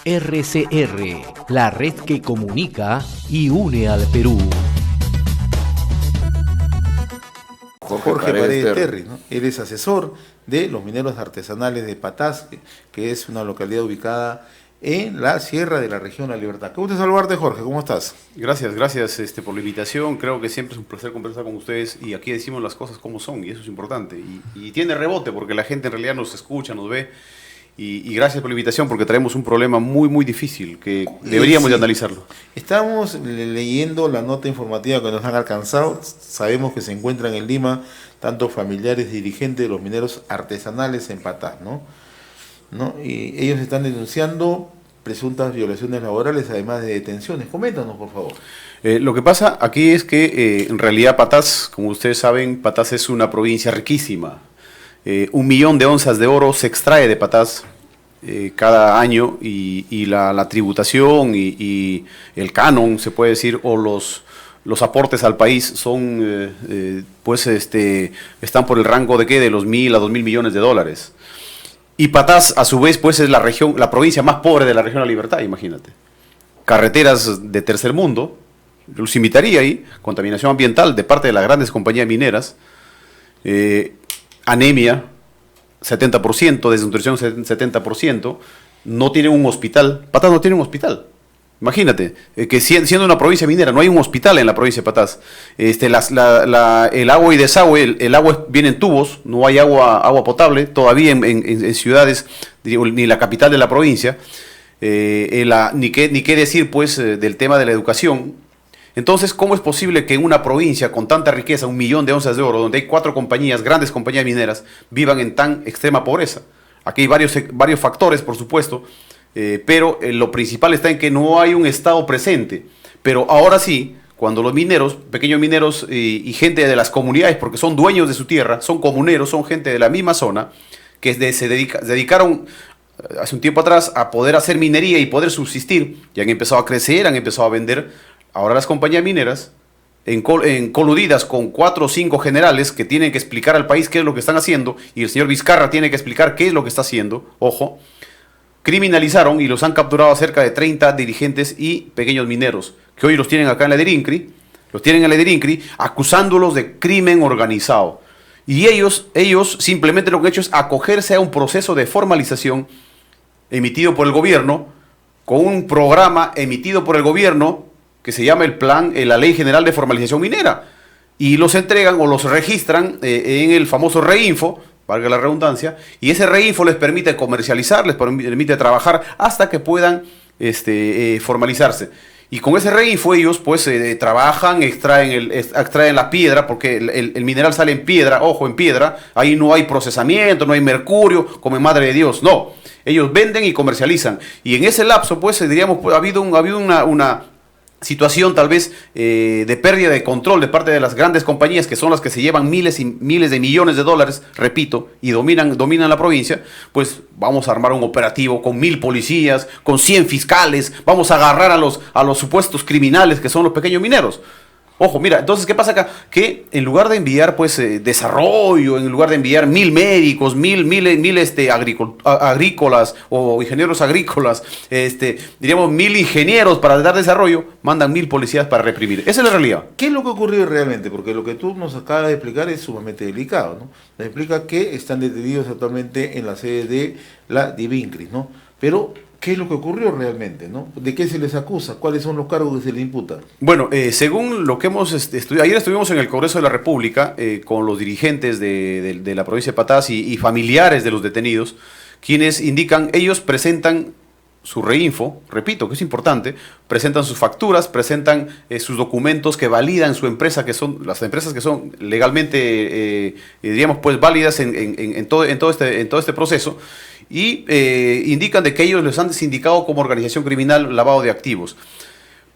RCR, la red que comunica y une al Perú. Jorge Paredes Terry, ¿no? Él es asesor de los mineros artesanales de Patás, que es una localidad ubicada en la sierra de la región La Libertad. Qué gusto saludarte, Jorge, ¿cómo estás? Gracias por la invitación. Creo que siempre es un placer conversar con ustedes y aquí decimos las cosas como son y eso es importante. Y tiene rebote porque la gente en realidad nos escucha, nos ve. Y gracias por la invitación porque traemos un problema muy difícil que deberíamos de analizarlo. Estamos leyendo la nota informativa que nos han alcanzado. Sabemos que se encuentran en Lima tanto familiares y dirigentes de los mineros artesanales en Patás, ¿no? Y ellos están denunciando presuntas violaciones laborales, además de detenciones. Coméntanos, por favor. Lo que pasa aquí es que en realidad Patás, como ustedes saben, Patás es una provincia riquísima. 1 millón de onzas de oro se extrae de Patás cada año y la tributación y el canon, se puede decir, o los aportes al país son, están por el rango de los 1.000 a 2.000 millones de dólares. Y Patás, a su vez, pues es la provincia más pobre de la región de La Libertad, imagínate. Carreteras de tercer mundo, los invitaría ahí, contaminación ambiental de parte de las grandes compañías mineras, anemia, 70%, desnutrición 70%, no tiene un hospital. Patás no tiene un hospital. Imagínate, que siendo una provincia minera, no hay un hospital en la provincia de Patás. El agua y desagüe, el agua viene en tubos, no hay agua potable, todavía en ciudades, ni la capital de la provincia, ni qué decir pues del tema de la educación. Entonces, ¿cómo es posible que en una provincia con tanta riqueza, 1 millón de onzas de oro, donde hay 4 compañías, grandes compañías mineras, vivan en tan extrema pobreza? Aquí hay varios factores, por supuesto, pero lo principal está en que no hay un Estado presente. Pero ahora sí, cuando los mineros, pequeños mineros y gente de las comunidades, porque son dueños de su tierra, son comuneros, son gente de la misma zona, que se dedicaron hace un tiempo atrás a poder hacer minería y poder subsistir, y han empezado a crecer, han empezado a vender. Ahora las compañías mineras, coludidas con 4 o 5 generales que tienen que explicar al país qué es lo que están haciendo, y el señor Vizcarra tiene que explicar qué es lo que está haciendo, ojo, criminalizaron y los han capturado a cerca de 30 dirigentes y pequeños mineros, que hoy los tienen acá en la Edirincri, acusándolos de crimen organizado. Y ellos simplemente lo que han hecho es acogerse a un proceso de formalización emitido por el gobierno, con un programa emitido por el gobierno, que se llama la Ley General de Formalización Minera, y los entregan o los registran en el famoso Reinfo, valga la redundancia, y ese Reinfo les permite comercializar, les permite trabajar hasta que puedan formalizarse. Y con ese Reinfo ellos pues trabajan, extraen la piedra, porque el mineral sale en piedra, ojo, en piedra, ahí no hay procesamiento, no hay mercurio, como en Madre de Dios, no. Ellos venden y comercializan. Y en ese lapso, pues, diríamos, ha habido una situación tal vez de pérdida de control de parte de las grandes compañías, que son las que se llevan miles y miles de millones de dólares, repito, y dominan la provincia. Pues vamos a armar un operativo con 1.000 policías, con 100 fiscales, vamos a agarrar a los supuestos criminales que son los pequeños mineros. Ojo, mira, entonces, ¿qué pasa acá? Que en lugar de enviar pues desarrollo, en lugar de enviar 1.000 médicos, 1.000 agrícolas o ingenieros agrícolas, diríamos 1.000 ingenieros para dar desarrollo, mandan 1.000 policías para reprimir. Esa es la realidad. ¿Qué es lo que ocurrió realmente? Porque lo que tú nos acabas de explicar es sumamente delicado, ¿no? Nos explica que están detenidos actualmente en la sede de la Edirincri, ¿no? Pero ¿qué es lo que ocurrió realmente, no? ¿De qué se les acusa? ¿Cuáles son los cargos que se les imputan? Bueno, según lo que hemos estudiado, ayer estuvimos en el Congreso de la República con los dirigentes de la provincia de Patás y familiares de los detenidos, quienes indican, ellos presentan su Reinfo, repito, que es importante, presentan sus facturas, presentan sus documentos que validan su empresa, que son las empresas que son legalmente, diríamos, pues válidas en todo este proceso, y indican de que ellos les han desindicado como organización criminal lavado de activos.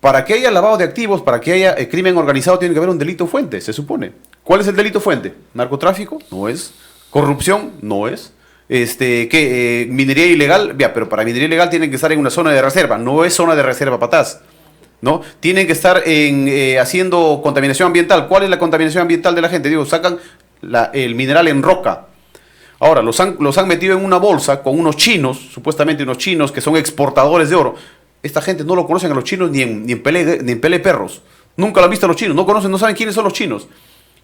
Para que haya lavado de activos, para que haya crimen organizado, tiene que haber un delito fuente, se supone. ¿Cuál es el delito fuente? ¿Narcotráfico? No es. ¿Corrupción? No es. Minería ilegal, ya, pero para minería ilegal tienen que estar en una zona de reserva, no es zona de reserva Patás, ¿no? Tienen que estar haciendo contaminación ambiental. ¿Cuál es la contaminación ambiental de la gente? Digo, sacan el mineral en roca. Ahora, los han metido en una bolsa con unos chinos, supuestamente unos chinos que son exportadores de oro. Esta gente no lo conocen a los chinos ni en Pelé Perros. Nunca lo han visto a los chinos, no conocen, no saben quiénes son los chinos.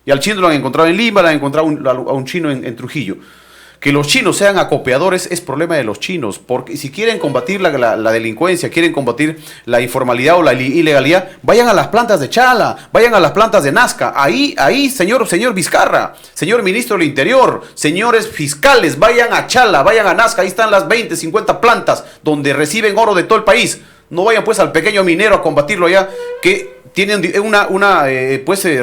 Y al chino lo han encontrado en Lima, lo han encontrado a un chino en Trujillo. Que los chinos sean acopiadores es problema de los chinos, porque si quieren combatir la delincuencia, quieren combatir la informalidad o la ilegalidad, vayan a las plantas de Chala, vayan a las plantas de Nazca, ahí, señor Vizcarra, señor ministro del Interior, señores fiscales, vayan a Chala, vayan a Nazca, ahí están las 20, 50 plantas donde reciben oro de todo el país. No vayan pues al pequeño minero a combatirlo allá, que tienen una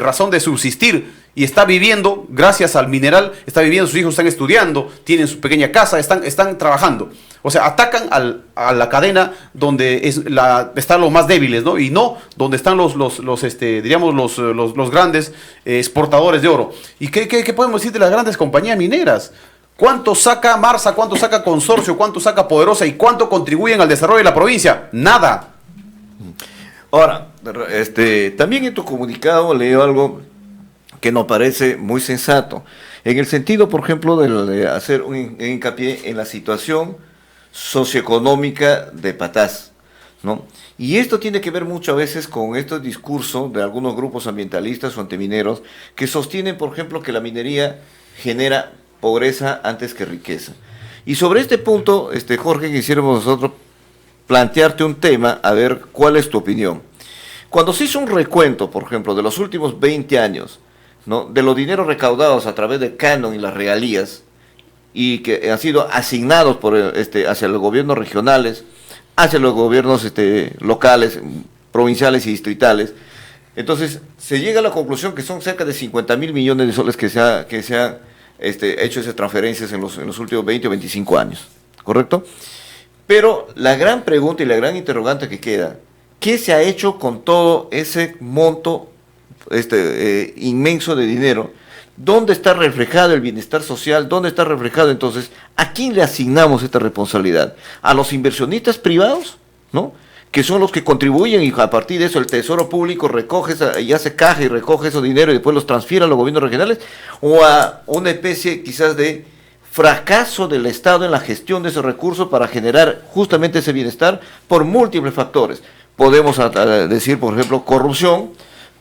razón de subsistir. Y está viviendo, gracias al mineral, está viviendo, sus hijos están estudiando, tienen su pequeña casa, están trabajando. O sea, atacan a la cadena donde están los más débiles, ¿no? Y no donde están los grandes exportadores de oro. ¿Y qué podemos decir de las grandes compañías mineras? ¿Cuánto saca Marsa, cuánto saca Consorcio, cuánto saca Poderosa y cuánto contribuyen al desarrollo de la provincia? Nada. Ahora, también en tu comunicado leo algo que nos parece muy sensato, en el sentido, por ejemplo, de hacer un hincapié en la situación socioeconómica de Patás, ¿no? Y esto tiene que ver mucho a veces con este discurso de algunos grupos ambientalistas o antimineros que sostienen, por ejemplo, que la minería genera pobreza antes que riqueza. Y sobre este punto, Jorge, quisiéramos nosotros plantearte un tema, a ver cuál es tu opinión. Cuando se hizo un recuento, por ejemplo, de los últimos 20 años, ¿no?, de los dineros recaudados a través del canon y las regalías, y que han sido asignados hacia los gobiernos regionales, hacia los gobiernos locales, provinciales y distritales, entonces se llega a la conclusión que son cerca de 50.000 millones de soles que se han hecho esas transferencias en los últimos 20 o 25 años, ¿correcto? Pero la gran pregunta y la gran interrogante que queda, ¿qué se ha hecho con todo ese monto inmenso de dinero? ¿Dónde está reflejado el bienestar social? ¿Dónde está reflejado entonces a quién le asignamos esta responsabilidad? ¿A los inversionistas privados, ¿no?, que son los que contribuyen y a partir de eso el Tesoro Público recoge y hace caja y recoge ese dinero y después los transfiere a los gobiernos regionales? ¿O a una especie quizás de fracaso del Estado en la gestión de esos recursos para generar justamente ese bienestar por múltiples factores? Podemos decir, por ejemplo, corrupción,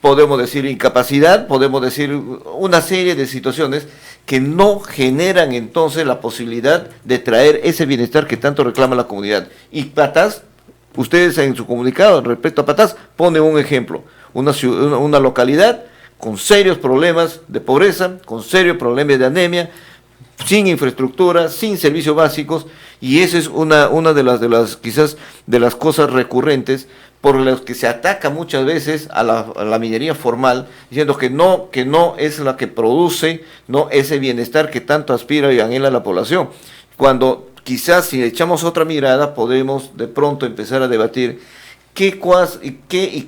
podemos decir incapacidad, podemos decir una serie de situaciones que no generan entonces la posibilidad de traer ese bienestar que tanto reclama la comunidad. Y Patás, ustedes en su comunicado respecto a Patás ponen un ejemplo, una localidad con serios problemas de pobreza, con serios problemas de anemia, sin infraestructura, sin servicios básicos, y esa es una de las quizás de las cosas recurrentes por las que se ataca muchas veces a la minería formal, diciendo que no es la que produce, no ese bienestar que tanto aspira y anhela la población. Cuando quizás si echamos otra mirada podemos de pronto empezar a debatir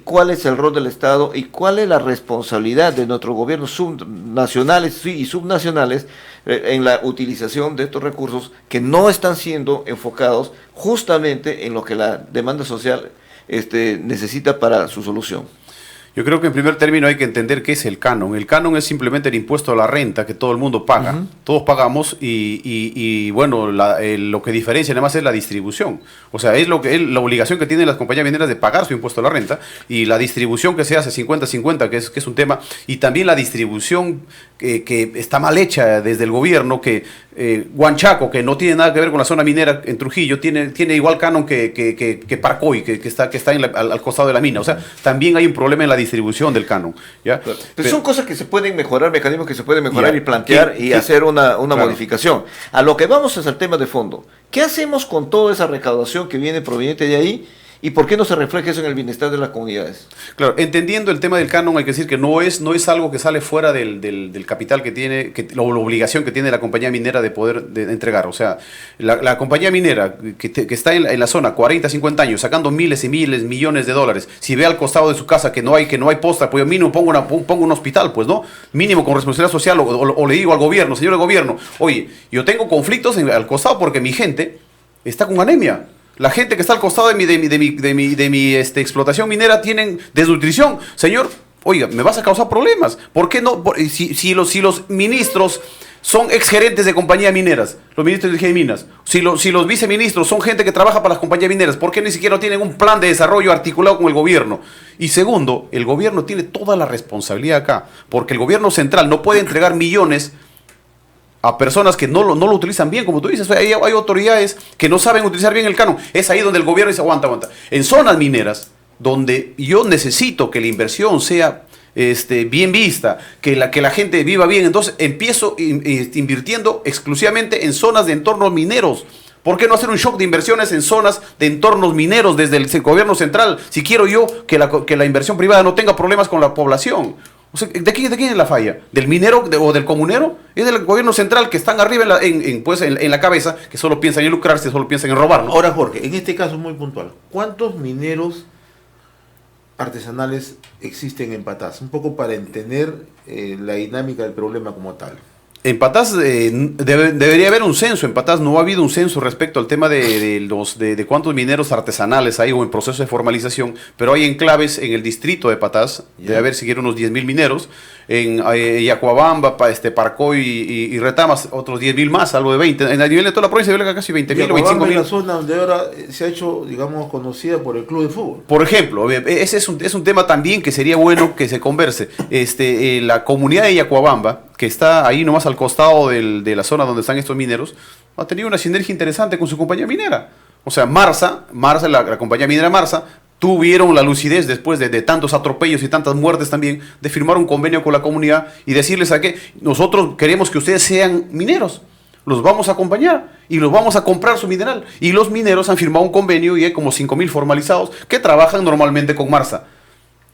cuál es el rol del Estado y cuál es la responsabilidad de nuestros gobiernos subnacionales y subnacionales en la utilización de estos recursos que no están siendo enfocados justamente en lo que la demanda social necesita para su solución. Yo creo que en primer término hay que entender qué es el canon. El canon es simplemente el impuesto a la renta que todo el mundo paga. Uh-huh. Todos pagamos y bueno, lo que diferencia nada más es la distribución. O sea, es la obligación que tienen las compañías mineras de pagar su impuesto a la renta y la distribución que se hace 50-50, que es un tema, y también la distribución que está mal hecha desde el gobierno, que Huanchaco, que no tiene nada que ver con la zona minera en Trujillo, tiene igual canon que Parcoy, que está al costado de la mina. O sea, también hay un problema en la distribución del canon, ¿ya? Pero son cosas que se pueden mejorar, mecanismos que se pueden mejorar y plantear y hacer una claro, modificación. A lo que vamos es al tema de fondo. ¿Qué hacemos con toda esa recaudación que viene proveniente de ahí? ¿Y por qué no se refleja eso en el bienestar de las comunidades? Claro, entendiendo el tema del canon, hay que decir que no es algo que sale fuera del capital que tiene, la obligación que tiene la compañía minera de poder entregar. O sea, la compañía minera que está en la zona 40, 50 años, sacando miles y miles, millones de dólares, si ve al costado de su casa que no hay posta, pues yo mínimo pongo un hospital, pues, ¿no? Mínimo con responsabilidad social, o le digo al gobierno, señor gobierno, oye, yo tengo conflictos al costado porque mi gente está con anemia. La gente que está al costado de mi explotación minera tienen desnutrición. Señor, oiga, me vas a causar problemas. ¿Por qué no? Si los ministros son exgerentes de compañías mineras, los ministros de minas. Si los viceministros son gente que trabaja para las compañías mineras, ¿por qué ni siquiera tienen un plan de desarrollo articulado con el gobierno? Y segundo, el gobierno tiene toda la responsabilidad acá, porque el gobierno central no puede entregar millones a personas que no lo utilizan bien, como tú dices. Hay autoridades que no saben utilizar bien el canon. Es ahí donde el gobierno dice, aguanta. En zonas mineras, donde yo necesito que la inversión sea bien vista, que la gente viva bien, entonces empiezo invirtiendo exclusivamente en zonas de entornos mineros. ¿Por qué no hacer un shock de inversiones en zonas de entornos mineros desde el gobierno central? Si quiero yo que la inversión privada no tenga problemas con la población. O sea, ¿de quién es la falla? ¿Del minero o del comunero? Es del gobierno central, que están arriba en la cabeza, que solo piensan en lucrarse, solo piensan en robar, ¿no? Ahora, Jorge, en este caso muy puntual, ¿cuántos mineros artesanales existen en Patás? Un poco para entender la dinámica del problema como tal. En Patás debería haber un censo. En Patás no ha habido un censo respecto al tema de cuántos mineros artesanales hay o en proceso de formalización, pero hay enclaves en el distrito de Patás, debe haber siquiera unos 10.000 mineros, en Yacuabamba, Parcoy y Retamas, otros 10.000 más, algo de 20. En el nivel de toda la provincia debe haber casi 20.000 o 25.000. Es la zona donde ahora se ha hecho, digamos, conocida por el club de fútbol. Por ejemplo, ese es un tema también que sería bueno que se converse. La comunidad de Yacuabamba, que está ahí nomás al costado de la zona donde están estos mineros, ha tenido una sinergia interesante con su compañía minera. O sea, Marsa, la compañía minera Marsa, tuvieron la lucidez después de tantos atropellos y tantas muertes también, de firmar un convenio con la comunidad y decirles a que nosotros queremos que ustedes sean mineros, los vamos a acompañar y los vamos a comprar su mineral. Y los mineros han firmado un convenio y hay como 5.000 formalizados que trabajan normalmente con Marsa.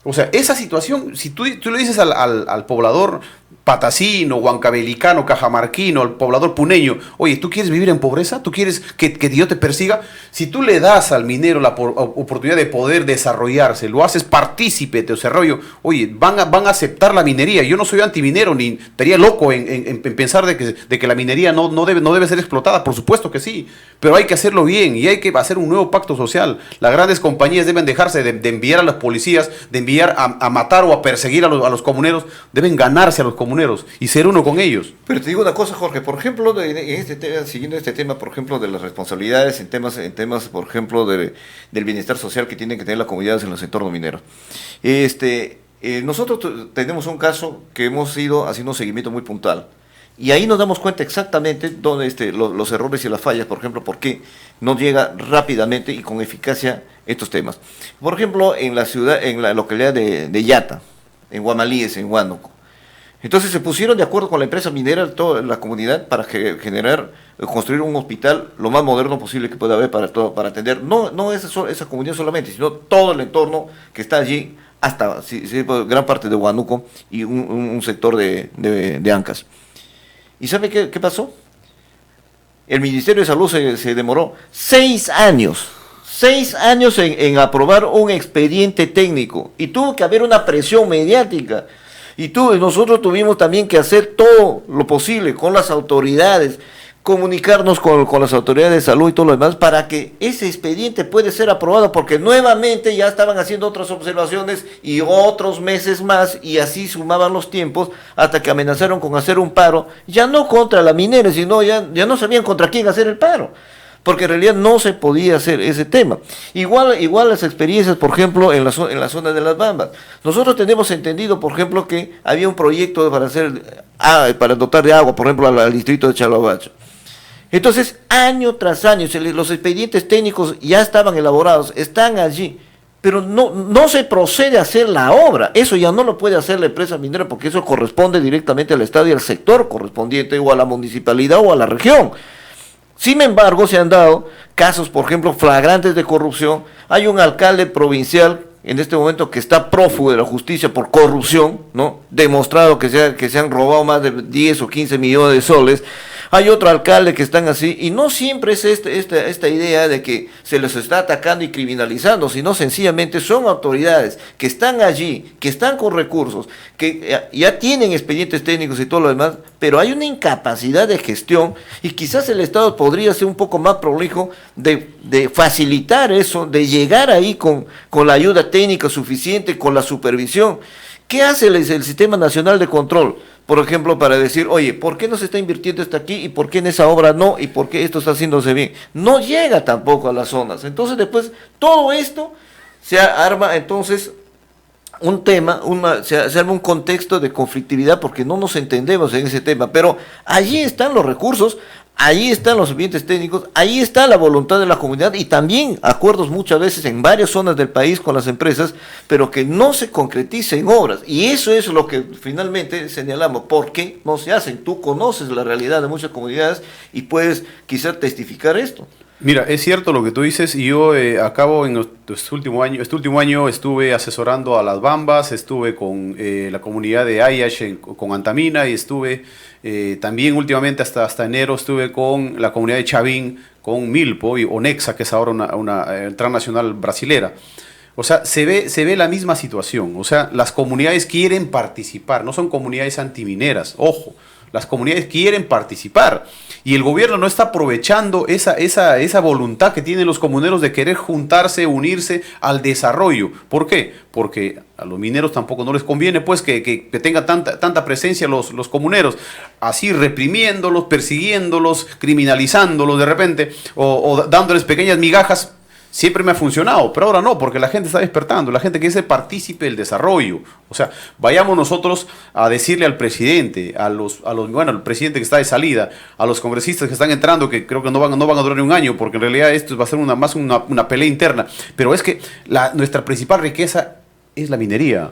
O sea, esa situación, si tú le dices al poblador patacino, huancabelicano, cajamarquino, al poblador puneño, oye, ¿tú quieres vivir en pobreza? ¿Tú quieres que Dios te persiga? Si tú le das al minero la oportunidad de poder desarrollarse, lo haces partícipe de tu desarrollo, oye, van a aceptar la minería. Yo no soy antiminero, ni estaría loco en pensar de que la minería no debe ser explotada. Por supuesto que sí, pero hay que hacerlo bien y hay que hacer un nuevo pacto social. Las grandes compañías deben dejarse de enviar a las policías, de enviar a matar o a perseguir a los comuneros. Deben ganarse a los comuneros y ser uno con ellos. Pero te digo una cosa, Jorge, por ejemplo, siguiendo este tema, por ejemplo, de las responsabilidades en temas, por ejemplo, del bienestar social que tienen que tener las comunidades en los entornos mineros. Nosotros tenemos un caso que hemos ido haciendo un seguimiento muy puntual. Y ahí nos damos cuenta exactamente dónde los errores y las fallas, por ejemplo, por qué no llega rápidamente y con eficacia estos temas. Por ejemplo, en la localidad de Yata, en Guamalíes, en Huánuco. Entonces se pusieron de acuerdo con la empresa minera, toda la comunidad, para construir un hospital lo más moderno posible que pueda haber para atender, no esa comunidad solamente, sino todo el entorno que está allí, hasta gran parte de Huánuco y un sector de Ancas. ¿Y sabe qué pasó? El Ministerio de Salud se demoró 6 años. 6 años en aprobar un expediente técnico. Y tuvo que haber una presión mediática. Y nosotros tuvimos también que hacer todo lo posible con las autoridades, comunicarnos con las autoridades de salud y todo lo demás para que ese expediente pueda ser aprobado, porque nuevamente ya estaban haciendo otras observaciones y otros meses más, y así sumaban los tiempos hasta que amenazaron con hacer un paro, ya no contra la minera, sino ya no sabían contra quién hacer el paro, porque en realidad no se podía hacer ese tema. Igual las experiencias, por ejemplo, en la zona de Las Bambas. Nosotros tenemos entendido, por ejemplo, que había un proyecto para dotar de agua, por ejemplo, al distrito de Chalabacho. Entonces, año tras año, los expedientes técnicos ya estaban elaborados, están allí, pero no se procede a hacer la obra. Eso ya no lo puede hacer la empresa minera, porque eso corresponde directamente al Estado y al sector correspondiente, o a la municipalidad o a la región. Sin embargo, se han dado casos, por ejemplo, flagrantes de corrupción. Hay un alcalde provincial en este momento que está prófugo de la justicia por corrupción, ¿no? Demostrado que se han robado más de 10 o 15 millones de soles. Hay otro alcalde que están así, y no siempre es esta idea de que se les está atacando y criminalizando, sino sencillamente son autoridades que están allí, que están con recursos, que ya tienen expedientes técnicos y todo lo demás, pero hay una incapacidad de gestión, y quizás el Estado podría ser un poco más prolijo de facilitar eso, de llegar ahí con la ayuda técnica suficiente, con la supervisión, ¿Qué hace el Sistema Nacional de Control? Por ejemplo, para decir, oye, ¿por qué no se está invirtiendo esto aquí y por qué en esa obra no y por qué esto está haciéndose bien? No llega tampoco a las zonas. Entonces después todo esto se arma entonces un tema, se arma un contexto de conflictividad porque no nos entendemos en ese tema, pero allí están los recursos, allí están los ambientes técnicos, ahí está la voluntad de la comunidad y también acuerdos muchas veces en varias zonas del país con las empresas, pero que no se concretiza en obras. Y eso es lo que finalmente señalamos. ¿Por qué no se hacen? Tú conoces la realidad de muchas comunidades y puedes quizás testificar esto. Mira, es cierto lo que tú dices y yo acabo en este último año estuve asesorando a Las Bambas, estuve con la comunidad de Ayash con Antamina y estuve también últimamente hasta enero estuve con la comunidad de Chavín, con Milpo y Onexa, que es ahora una transnacional brasilera. O sea, se ve la misma situación, o sea, las comunidades quieren participar, no son comunidades antimineras, ojo. Las comunidades quieren participar y el gobierno no está aprovechando esa voluntad que tienen los comuneros de querer juntarse, unirse al desarrollo. ¿Por qué? Porque a los mineros tampoco no les conviene pues que tengan tanta presencia los comuneros, así reprimiéndolos, persiguiéndolos, criminalizándolos de repente o dándoles pequeñas migajas. Siempre me ha funcionado, pero ahora no, porque la gente está despertando, la gente quiere ser partícipe del desarrollo. O sea, vayamos nosotros a decirle al presidente, al presidente que está de salida, a los congresistas que están entrando, que creo que no van a durar ni un año, porque en realidad esto va a ser más una pelea interna. Pero es que nuestra principal riqueza es la minería.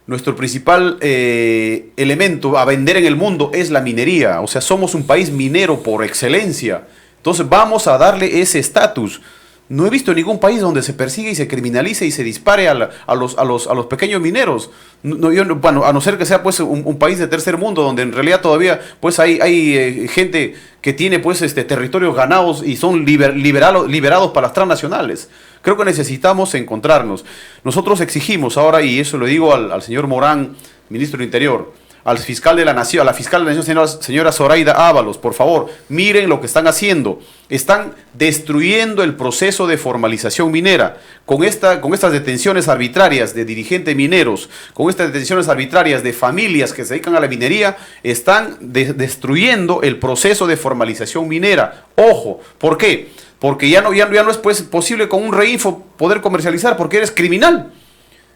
Nuestro principal elemento a vender en el mundo es la minería. O sea, somos un país minero por excelencia. Entonces vamos a darle ese estatus. No he visto ningún país donde se persigue y se criminalice y se dispare a los pequeños mineros. Bueno, a no ser que sea pues un país de tercer mundo donde en realidad todavía pues hay gente que tiene pues territorios ganados y son liberados para las transnacionales. Creo que necesitamos encontrarnos. Nosotros exigimos ahora, y eso lo digo al señor Morán, ministro del Interior, al fiscal de la Nación, a la fiscal de la Nación, señora Zoraida Ábalos, por favor, miren lo que están haciendo. Están destruyendo el proceso de formalización minera. Con estas detenciones arbitrarias de dirigentes mineros, con estas detenciones arbitrarias de familias que se dedican a la minería, están destruyendo el proceso de formalización minera. Ojo, ¿por qué? Porque ya no es pues, posible con un reinfo poder comercializar, porque eres criminal.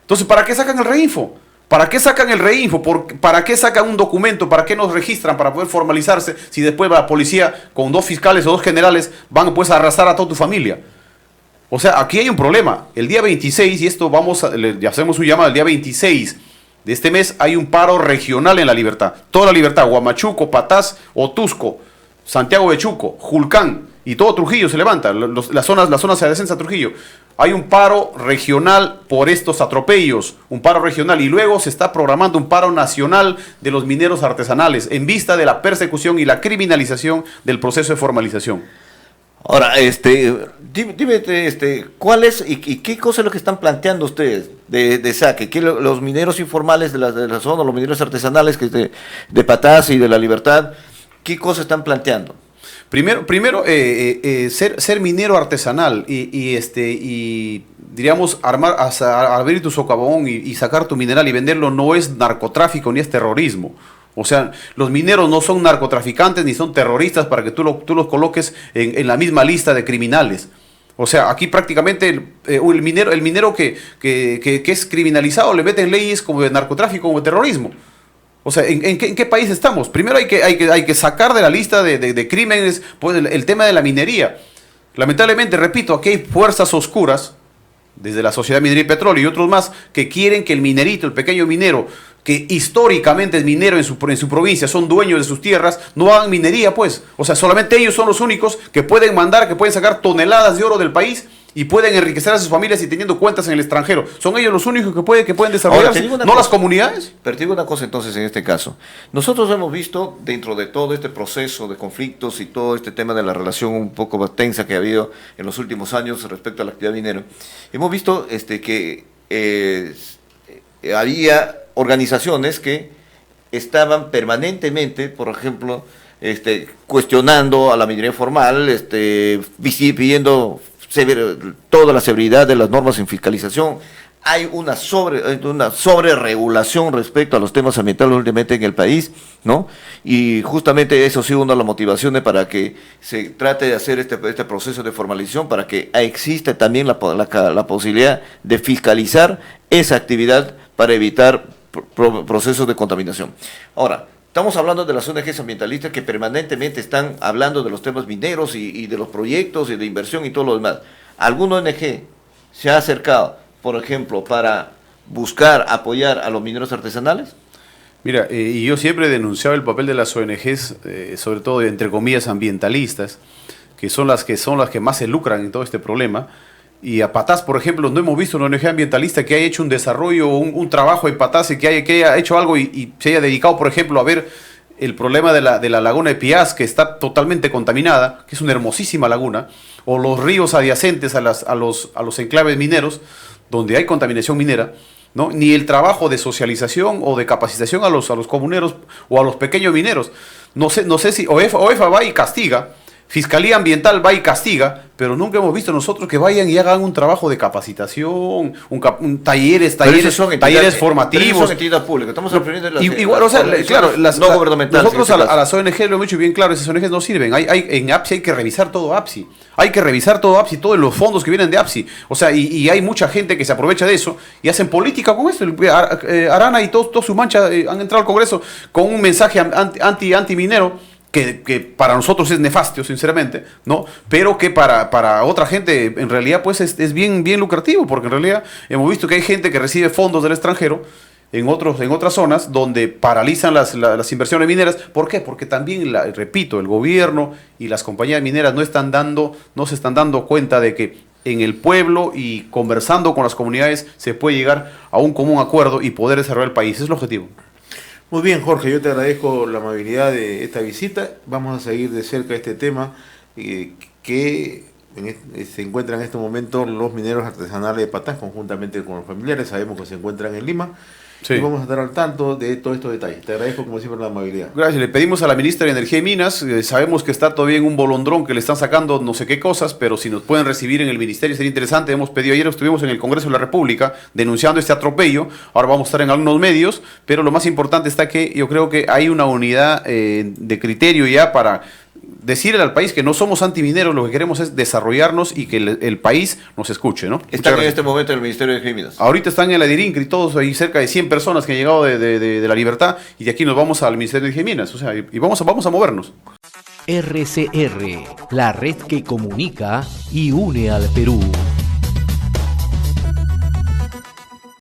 Entonces, ¿para qué sacan el reinfo? ¿Para qué sacan el reinfo? ¿Para qué sacan un documento? ¿Para qué nos registran? Para poder formalizarse si después la policía con 2 fiscales o 2 generales van pues a arrastrar a toda tu familia. O sea, aquí hay un problema. El día 26, y esto le hacemos un llamado, el día 26 de este mes hay un paro regional en La Libertad. Toda La Libertad, Huamachuco, Patás, Otusco, Santiago de Chuco, Julcán y todo Trujillo se levanta, las zonas adyacentes a Trujillo. Hay un paro regional por estos atropellos, un paro regional, y luego se está programando un paro nacional de los mineros artesanales en vista de la persecución y la criminalización del proceso de formalización. Ahora, dime, ¿cuál es y qué cosa es lo que están planteando ustedes de saque? ¿Qué los mineros informales de la zona, los mineros artesanales de Patás y de La Libertad, qué cosa están planteando? Primero ser minero artesanal y diríamos abrir tu socavón y sacar tu mineral y venderlo no es narcotráfico ni es terrorismo. O sea, los mineros no son narcotraficantes ni son terroristas para que tú los coloques en la misma lista de criminales. O sea, aquí prácticamente el minero que es criminalizado le meten leyes como de narcotráfico, como de terrorismo. O sea, ¿en qué país estamos? Primero hay que sacar de la lista de crímenes pues, el tema de la minería. Lamentablemente, repito, aquí hay fuerzas oscuras, desde la Sociedad Minería y Petróleo y otros más, que quieren que el minerito, el pequeño minero, que históricamente es minero en su provincia, son dueños de sus tierras, no hagan minería, pues. O sea, solamente ellos son los únicos que pueden sacar toneladas de oro del país y pueden enriquecer a sus familias y teniendo cuentas en el extranjero. Son ellos los únicos que pueden desarrollarse, no las comunidades. Pero te digo una cosa entonces en este caso. Nosotros hemos visto dentro de todo este proceso de conflictos y todo este tema de la relación un poco más tensa que ha habido en los últimos años respecto a la actividad minera, hemos visto que había organizaciones que estaban permanentemente, por ejemplo, cuestionando a la minería formal, pidiendo toda la severidad de las normas en fiscalización, hay una sobreregulación respecto a los temas ambientales últimamente en el país, ¿no? Y justamente eso ha sido una de las motivaciones para que se trate de hacer este proceso de formalización, para que exista también la posibilidad de fiscalizar esa actividad para evitar procesos de contaminación. Ahora, estamos hablando de las ONGs ambientalistas que permanentemente están hablando de los temas mineros y de los proyectos y de inversión y todo lo demás. ¿Alguna ONG se ha acercado, por ejemplo, para buscar apoyar a los mineros artesanales? Mira, y yo siempre he denunciado el papel de las ONGs, sobre todo entre comillas ambientalistas, que son las que más se lucran en todo este problema. Y a Patás, por ejemplo, no hemos visto una ONG ambientalista que haya hecho un desarrollo, un trabajo en Patás, y que haya hecho algo y se haya dedicado, por ejemplo, a ver el problema de la laguna de Piaz, que está totalmente contaminada, que es una hermosísima laguna, o los ríos adyacentes a los enclaves mineros, donde hay contaminación minera, ¿no? Ni el trabajo de socialización o de capacitación a los comuneros o a los pequeños mineros. No sé si OEFA va y castiga, Fiscalía Ambiental va y castiga, pero nunca hemos visto nosotros que vayan y hagan un trabajo de capacitación, talleres formativos. Son entidades públicas, estamos refiriendo igual, o sea, claro, no gubernamentales. Nosotros a las ONG lo hemos dicho bien claro, esas ONG no sirven. En APSI hay que revisar todo APSI. Hay que revisar todo APSI, todos los fondos que vienen de APSI. O sea, y hay mucha gente que se aprovecha de eso y hacen política con eso. Arana y todo su mancha han entrado al Congreso con un mensaje anti-minero. Que para nosotros es nefasto, sinceramente, ¿no? Pero que para otra gente en realidad pues es bien lucrativo, porque en realidad hemos visto que hay gente que recibe fondos del extranjero en otras zonas donde paralizan las inversiones mineras. ¿Por qué? Porque también, repito, el gobierno y las compañías mineras no se están dando cuenta de que en el pueblo y conversando con las comunidades se puede llegar a un común acuerdo y poder desarrollar el país. Ese es el objetivo. Muy bien, Jorge, yo te agradezco la amabilidad de esta visita. Vamos a seguir de cerca este tema que se encuentran en este momento los mineros artesanales de Patás conjuntamente con los familiares. Sabemos que se encuentran en Lima. Sí. Y vamos a estar al tanto de todos estos detalles. Te agradezco como siempre la amabilidad. Gracias. Le pedimos a la ministra de Energía y Minas, sabemos que está todavía en un bolondrón que le están sacando no sé qué cosas, pero si nos pueden recibir en el ministerio sería interesante. Hemos pedido, ayer estuvimos en el Congreso de la República denunciando este atropello, ahora vamos a estar en algunos medios, pero lo más importante está que yo creo que hay una unidad de criterio ya para decirle al país que no somos antimineros, lo que queremos es desarrollarnos y que el país nos escuche, ¿no? ¿Están en este momento en el Ministerio de Energía y Minas? Ahorita están en la DIRINCRI, todos hay cerca de 100 personas que han llegado de La Libertad, y de aquí nos vamos al Ministerio de Energía y Minas, o sea, y vamos a movernos. RCR, la red que comunica y une al Perú.